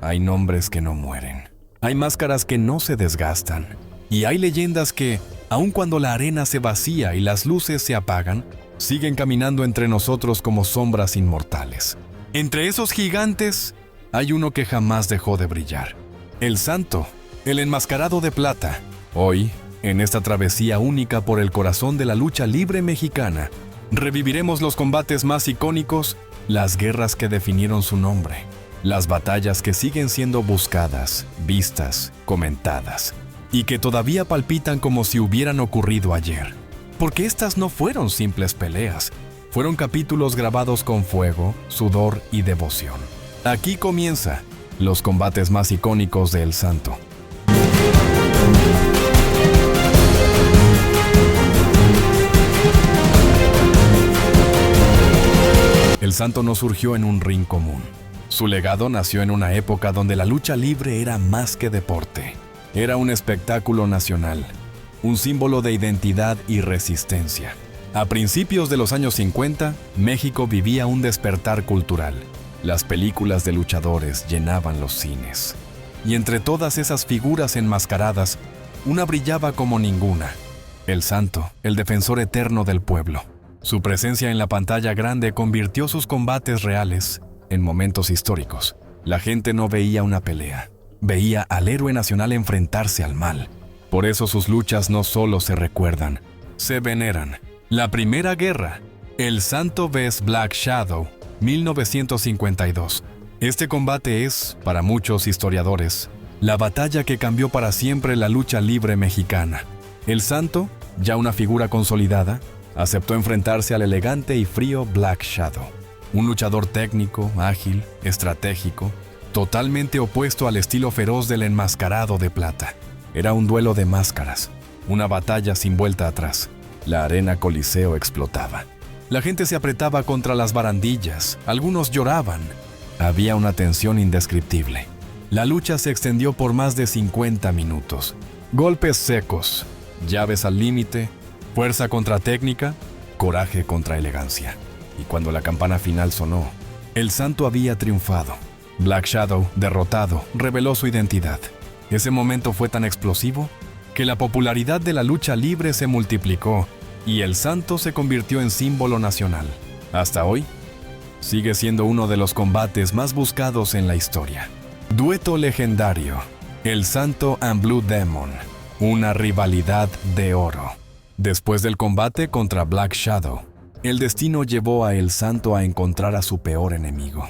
hay nombres que no mueren, hay máscaras que no se desgastan, y hay leyendas que, aun cuando la arena se vacía y las luces se apagan, siguen caminando entre nosotros como sombras inmortales. Entre esos gigantes, hay uno que jamás dejó de brillar. El Santo, el enmascarado de plata. Hoy, en esta travesía única por el corazón de la lucha libre mexicana, reviviremos los combates más icónicos, las guerras que definieron su nombre, las batallas que siguen siendo buscadas, vistas, comentadas, y que todavía palpitan como si hubieran ocurrido ayer. Porque estas no fueron simples peleas, fueron capítulos grabados con fuego, sudor y devoción. Aquí comienza los combates más icónicos de El Santo. El Santo no surgió en un ring común. Su legado nació en una época donde la lucha libre era más que deporte. Era un espectáculo nacional, un símbolo de identidad y resistencia. A principios de los años 50, México vivía un despertar cultural. Las películas de luchadores llenaban los cines. Y entre todas esas figuras enmascaradas, una brillaba como ninguna. El Santo, el defensor eterno del pueblo. Su presencia en la pantalla grande convirtió sus combates reales en momentos históricos. La gente no veía una pelea, veía al héroe nacional enfrentarse al mal. Por eso sus luchas no solo se recuerdan, se veneran. La Primera Guerra, El Santo vs Black Shadow, 1952. Este combate es, para muchos historiadores, la batalla que cambió para siempre la lucha libre mexicana. El Santo, ya una figura consolidada, aceptó enfrentarse al elegante y frío Black Shadow, un luchador técnico, ágil, estratégico, totalmente opuesto al estilo feroz del enmascarado de plata. Era un duelo de máscaras, una batalla sin vuelta atrás. La arena Coliseo explotaba. La gente se apretaba contra las barandillas, algunos lloraban. Había una tensión indescriptible. La lucha se extendió por más de 50 minutos. Golpes secos, llaves al límite, fuerza contra técnica, coraje contra elegancia. Y cuando la campana final sonó, el Santo había triunfado. Black Shadow, derrotado, reveló su identidad. Ese momento fue tan explosivo que la popularidad de la lucha libre se multiplicó y el Santo se convirtió en símbolo nacional. Hasta hoy, sigue siendo uno de los combates más buscados en la historia. Dueto legendario, El Santo and Blue Demon, una rivalidad de oro. Después del combate contra Black Shadow, el destino llevó a El Santo a encontrar a su peor enemigo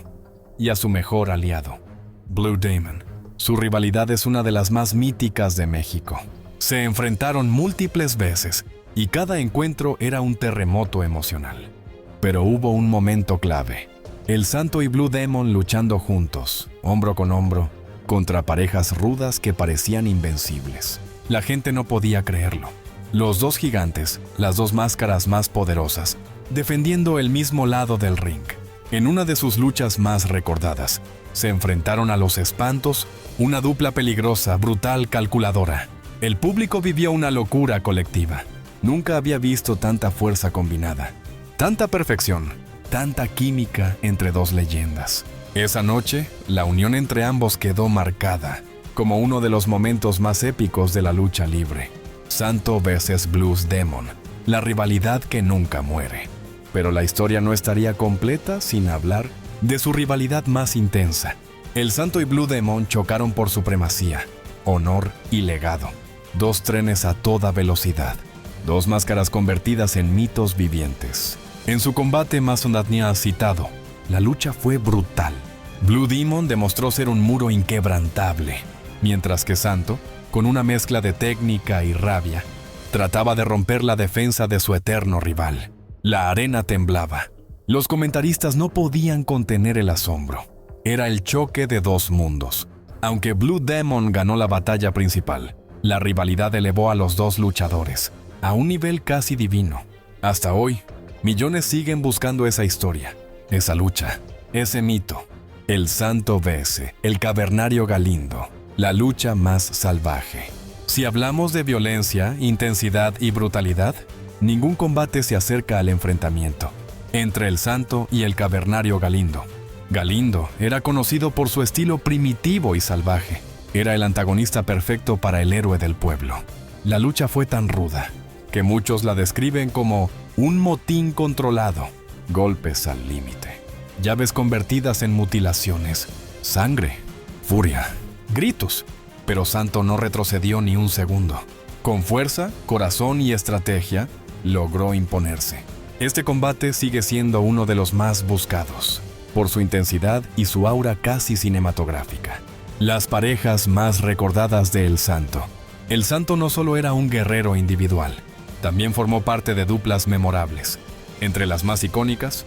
y a su mejor aliado, Blue Demon. Su rivalidad es una de las más míticas de México. Se enfrentaron múltiples veces y cada encuentro era un terremoto emocional. Pero hubo un momento clave. El Santo y Blue Demon luchando juntos, hombro con hombro, contra parejas rudas que parecían invencibles. La gente no podía creerlo. Los dos gigantes, las dos máscaras más poderosas, defendiendo el mismo lado del ring. En una de sus luchas más recordadas, se enfrentaron a los espantos, una dupla peligrosa, brutal, calculadora. El público vivió una locura colectiva. Nunca había visto tanta fuerza combinada, tanta perfección, tanta química entre dos leyendas. Esa noche, la unión entre ambos quedó marcada como uno de los momentos más épicos de la lucha libre. Santo vs Blue Demon, la rivalidad que nunca muere. Pero la historia no estaría completa sin hablar de su rivalidad más intensa. El Santo y Blue Demon chocaron por supremacía, honor y legado. Dos trenes a toda velocidad, dos máscaras convertidas en mitos vivientes. En su combate más citado, la lucha fue brutal. Blue Demon demostró ser un muro inquebrantable, mientras que Santo, con una mezcla de técnica y rabia, trataba de romper la defensa de su eterno rival. La arena temblaba. Los comentaristas no podían contener el asombro. Era el choque de dos mundos. Aunque Blue Demon ganó la batalla principal, la rivalidad elevó a los dos luchadores a un nivel casi divino. Hasta hoy, millones siguen buscando esa historia, esa lucha, ese mito. El Santo vs el Cavernario Galindo, la lucha más salvaje. Si hablamos de violencia, intensidad y brutalidad, ningún combate se acerca al enfrentamiento entre el Santo y el Cavernario Galindo. Galindo era conocido por su estilo primitivo y salvaje. Era el antagonista perfecto para el héroe del pueblo. La lucha fue tan ruda que muchos la describen como un motín controlado, golpes al límite, llaves convertidas en mutilaciones, sangre, furia, gritos. Pero Santo no retrocedió ni un segundo. Con fuerza, corazón y estrategia, logró imponerse. Este combate sigue siendo uno de los más buscados, por su intensidad y su aura casi cinematográfica. Las parejas más recordadas de El Santo. El Santo no solo era un guerrero individual, también formó parte de duplas memorables. Entre las más icónicas,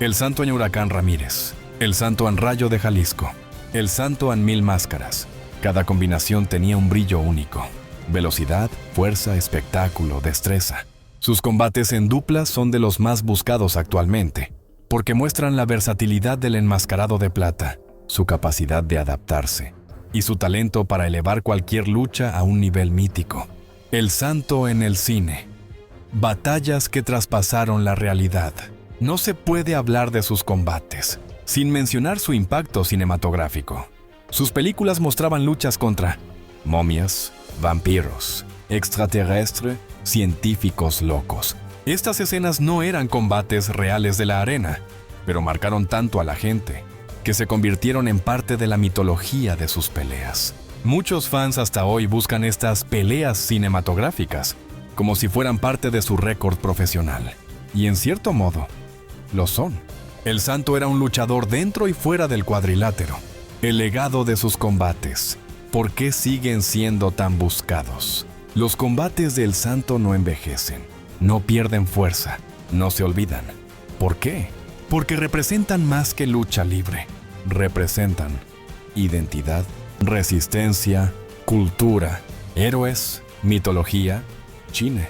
El Santo en Huracán Ramírez, El Santo en Rayo de Jalisco, El Santo en Mil Máscaras. Cada combinación tenía un brillo único. Velocidad, fuerza, espectáculo, destreza. Sus combates en duplas son de los más buscados actualmente, porque muestran la versatilidad del enmascarado de plata, su capacidad de adaptarse y su talento para elevar cualquier lucha a un nivel mítico. El Santo en el cine. Batallas que traspasaron la realidad. No se puede hablar de sus combates sin mencionar su impacto cinematográfico. Sus películas mostraban luchas contra momias, vampiros, extraterrestres, científicos locos. Estas escenas no eran combates reales de la arena, pero marcaron tanto a la gente que se convirtieron en parte de la mitología de sus peleas. Muchos fans hasta hoy buscan estas peleas cinematográficas como si fueran parte de su récord profesional. Y en cierto modo, lo son. El Santo era un luchador dentro y fuera del cuadrilátero. El legado de sus combates. ¿Por qué siguen siendo tan buscados? Los combates del Santo no envejecen, no pierden fuerza, no se olvidan. ¿Por qué? Porque representan más que lucha libre. Representan identidad, resistencia, cultura, héroes, mitología, cine,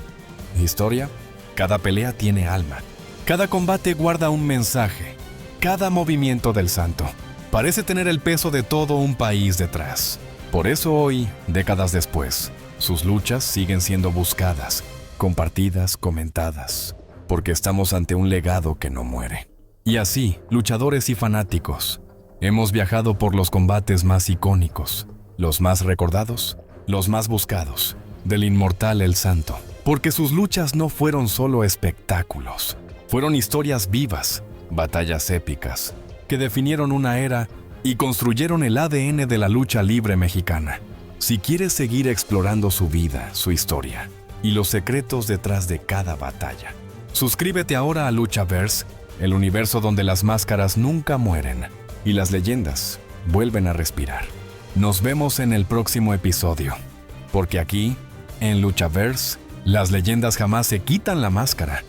historia. Cada pelea tiene alma. Cada combate guarda un mensaje. Cada movimiento del Santo parece tener el peso de todo un país detrás. Por eso hoy, décadas después, sus luchas siguen siendo buscadas, compartidas, comentadas, porque estamos ante un legado que no muere. Y así, luchadores y fanáticos, hemos viajado por los combates más icónicos, los más recordados, los más buscados, del inmortal El Santo, porque sus luchas no fueron solo espectáculos, fueron historias vivas, batallas épicas, que definieron una era y construyeron el ADN de la lucha libre mexicana. Si quieres seguir explorando su vida, su historia y los secretos detrás de cada batalla, suscríbete ahora a Luchaverse, el universo donde las máscaras nunca mueren y las leyendas vuelven a respirar. Nos vemos en el próximo episodio, porque aquí, en Luchaverse, las leyendas jamás se quitan la máscara,